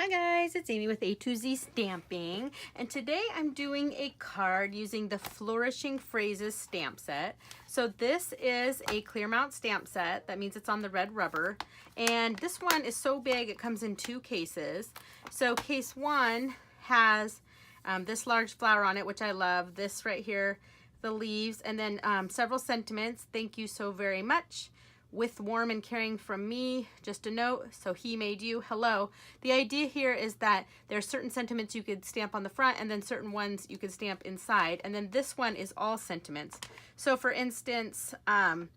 Hi guys, it's Amy with A to Z Stamping, and today I'm doing a card using the Flourishing Phrases Stamp Set. So this is a clear mount stamp set. That means it's on the red rubber, and this one is so big it comes in two cases. So case one has this large flower on it, which I love. This right here, the leaves, and then several sentiments. Thank you so very much. With warm and caring from me, just a note, so he made you, hello. The idea here is that there are certain sentiments you could stamp on the front and then certain ones you could stamp inside, and then this one is all sentiments. So for instance, on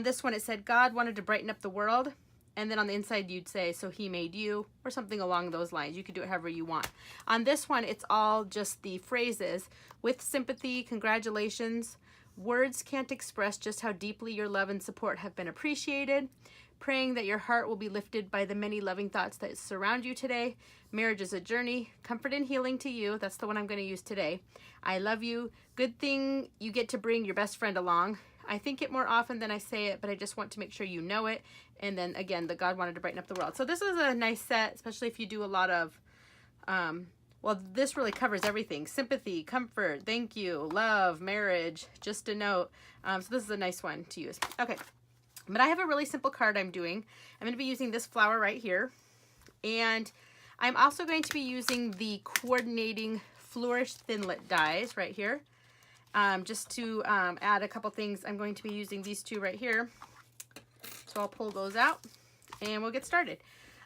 this one it said God wanted to brighten up the world, and then on the inside you'd say so he made you, or something along those lines. You could do it however you want. On this one it's all just the phrases with sympathy, congratulations, words can't express just how deeply your love and support have been appreciated. Praying that your heart will be lifted by the many loving thoughts that surround you today. Marriage is a journey. Comfort and healing to you. That's the one I'm going to use today. I love you. Good thing you get to bring your best friend along. I think it more often than I say it, but I just want to make sure you know it. And then again, the God wanted to brighten up the world. So this is a nice set, especially if you do a lot of well, this really covers everything. Sympathy, comfort, thank you, love, marriage, just a note. So this is a nice one to use. Okay, but I have a really simple card I'm doing. I'm going to be using this flower right here. And I'm also going to be using the coordinating Flourish Thinlit dies right here. Just to add a couple things, I'm going to be using these two right here. So I'll pull those out and we'll get started.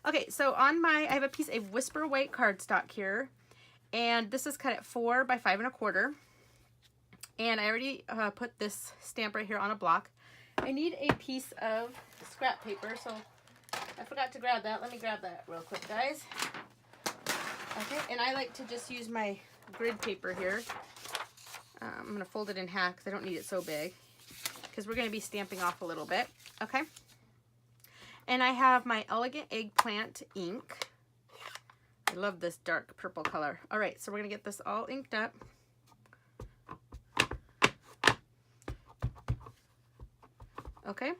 Okay, so on I have a piece of Whisper White cardstock here. And this is cut at 4 by 5 1/4. And I already put this stamp right here on a block. I need a piece of scrap paper, so I forgot to grab that. Let me grab that real quick, guys. Okay, and I like to just use my grid paper here. I'm going to fold it in half because I don't need it so big, because we're going to be stamping off a little bit. Okay. And I have my Elegant Eggplant Ink. I love this dark purple color. All right, so we're gonna get this all inked up. Okay,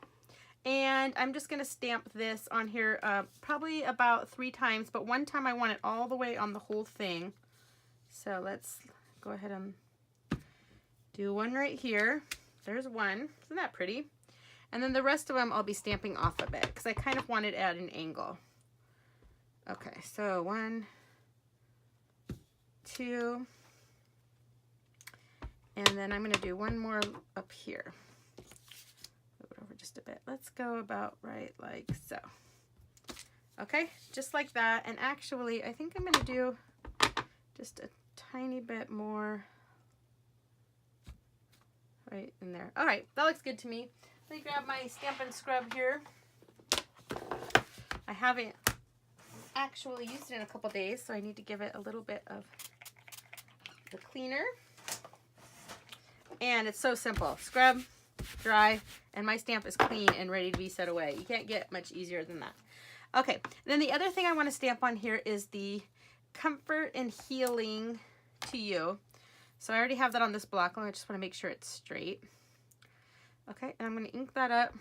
and I'm just gonna stamp this on here probably about 3 times, but one time I want it all the way on the whole thing. So let's go ahead and do one right here. There's one. Isn't that pretty? And then the rest of them I'll be stamping off a bit because I kind of want it at an angle. Okay, so 1, 2, and then I'm going to do one more up here. Move it over just a bit. Let's go about right like so. Okay, just like that. And actually, I think I'm going to do just a tiny bit more right in there. All right, that looks good to me. Let me grab my Stampin Scrub here. I haven't actually used it in a couple days, so I need to give it a little bit of the cleaner. And it's so simple. Scrub, dry, and my stamp is clean and ready to be set away. You can't get much easier than that. Okay, then the other thing I want to stamp on here is the comfort and healing to you. So I already have that on this block. I just want to make sure it's straight. Okay, and I'm going to ink that up.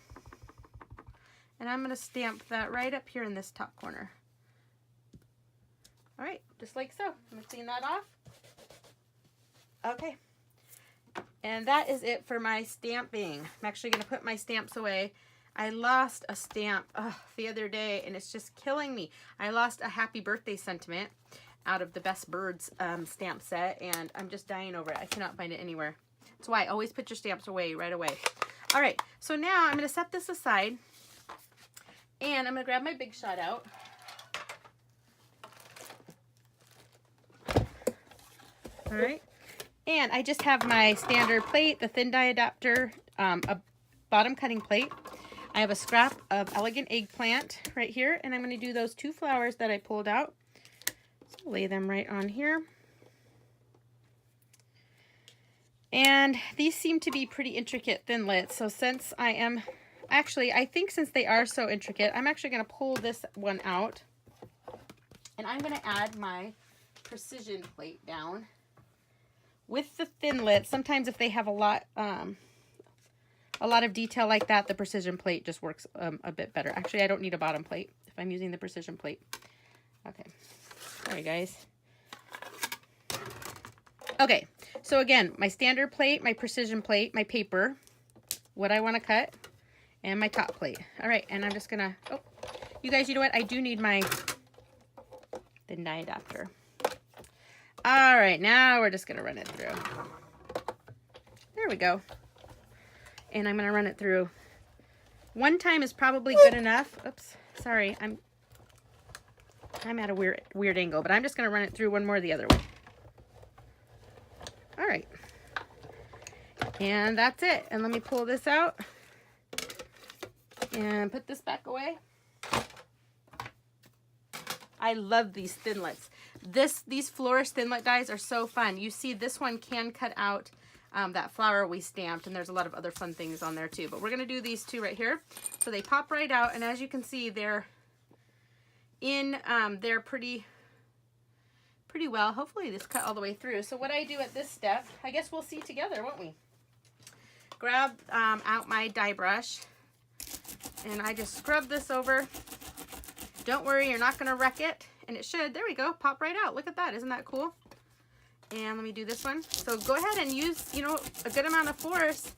And I'm going to stamp that right up here in this top corner. All right, just like so. I'm going to clean that off. Okay, and that is it for my stamping. I'm actually going to put my stamps away. I lost a stamp the other day, and it's just killing me. I lost a happy birthday sentiment out of the Best Birds stamp set, and I'm just dying over it. I cannot find it anywhere. That's why always put your stamps away right away. All right, so now I'm going to set this aside, and I'm going to grab my Big Shot out. All right, and I just have my standard plate, the thin die adapter, a bottom cutting plate. I have a scrap of Elegant Eggplant right here, and I'm going to do those 2 flowers that I pulled out. So lay them right on here. And these seem to be pretty intricate thinlits, so since I am, actually, I think since they are so intricate, I'm actually going to pull this one out, and I'm going to add my precision plate down. With the thinlits, sometimes if they have a lot of detail like that, the precision plate just works a bit better. Actually, I don't need a bottom plate if I'm using the precision plate. Okay, sorry guys. Okay, so again, my standard plate, my precision plate, my paper, what I want to cut, and my top plate. All right, and I'm just gonna, oh, you guys, you know what? I do need the die adapter. All right, now we're just gonna run it through. There we go. And I'm gonna run it through. One time is probably good enough. Oops, sorry, I'm at a weird angle, but I'm just gonna run it through one more the other way. All right, and that's it. And let me pull this out and put this back away. I love these Thinlits. These Flourish Thinlit dies are so fun. You see, this one can cut out that flower we stamped, and there's a lot of other fun things on there too. But we're gonna do these two right here. So they pop right out, and as you can see, they're in. They're pretty well. Hopefully this cut all the way through. So what I do at this step, I guess we'll see together, won't we? Grab out my die brush, and I just scrub this over. Don't worry, you're not gonna wreck it, and it should, there we go, pop right out. Look at that, isn't that cool? And let me do this one. So go ahead and use, you know, a good amount of force,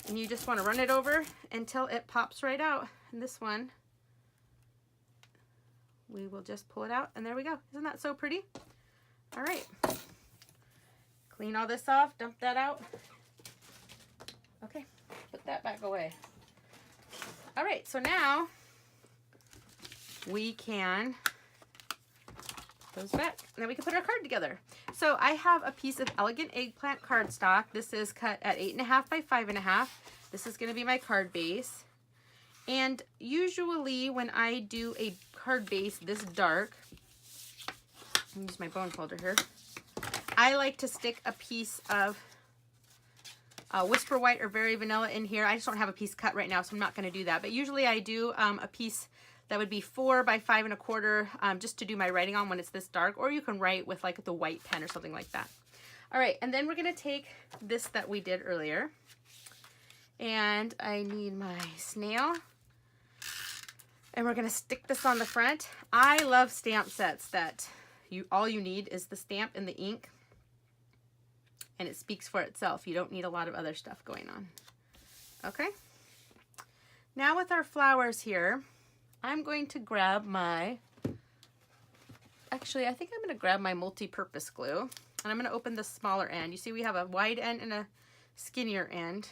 and you just wanna run it over until it pops right out. And this one, we will just pull it out, and there we go. Isn't that so pretty? All right, clean all this off, dump that out. Okay, put that back away. All right, so now we can put those back, and then we can put our card together. So I have a piece of Elegant Eggplant cardstock. This is cut at 8.5 by 5.5. This is going to be my card base. And usually when I do a card base this dark, I'll use my bone folder here, I like to stick a piece of Whisper White or Very Vanilla in here. I just don't have a piece cut right now, so I'm not going to do that. But usually I do a piece that would be 4 by 5.25, just to do my writing on when it's this dark, or you can write with like the white pen or something like that. All right, and then we're gonna take this that we did earlier, and I need my snail, and we're gonna stick this on the front. I love stamp sets that all you need is the stamp and the ink, and it speaks for itself. You don't need a lot of other stuff going on. Okay, now with our flowers here, I'm going to grab my, actually I think I'm going to grab my multi-purpose glue, and I'm going to open the smaller end. You see we have a wide end and a skinnier end,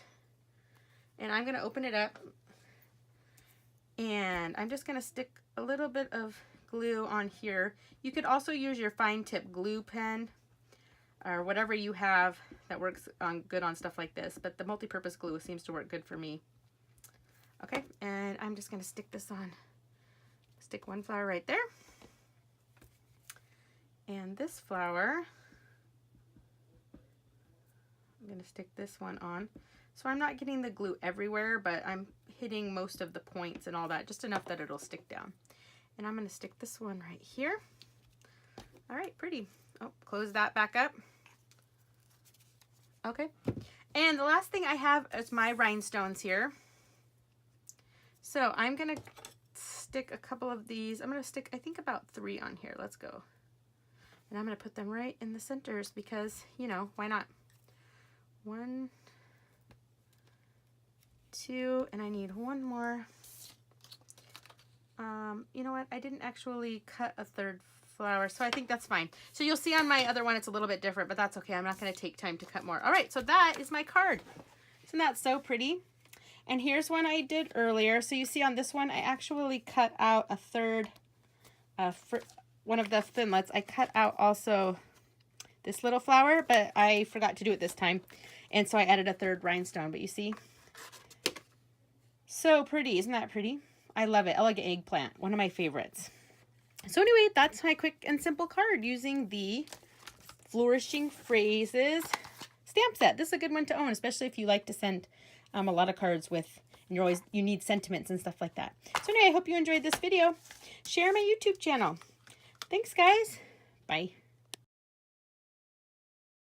and I'm going to open it up, and I'm just going to stick a little bit of glue on here. You could also use your fine tip glue pen or whatever you have that works good on stuff like this, but the multi-purpose glue seems to work good for me. Okay, and I'm just going to stick this on. Stick one flower right there, and this flower, I'm going to stick this one on. So I'm not getting the glue everywhere, but I'm hitting most of the points and all that, just enough that it'll stick down. And I'm going to stick this one right here. All right, pretty. Oh, close that back up. Okay, and the last thing I have is my rhinestones here. So I'm going to stick a couple of these. I'm going to stick, I think, about 3 on here. Let's go. And I'm going to put them right in the centers because, you know, why not? 1, 2, and I need one more. You know what? I didn't actually cut a 3rd flower, so I think that's fine. So you'll see on my other one it's a little bit different, but that's okay. I'm not going to take time to cut more. All right, so that is my card. Isn't that so pretty? And here's one I did earlier. So you see on this one, I actually cut out a 3rd, one of the Thinlits. I cut out also this little flower, but I forgot to do it this time. And so I added a 3rd rhinestone, but you see? So pretty, isn't that pretty? I love it. Elegant Eggplant, one of my favorites. So anyway, that's my quick and simple card using the Flourishing Phrases Stamp Set. This is a good one to own, especially if you like to send a lot of cards with, and you need sentiments and stuff like that. So anyway, I hope you enjoyed this video. Share my YouTube channel. Thanks, guys. Bye.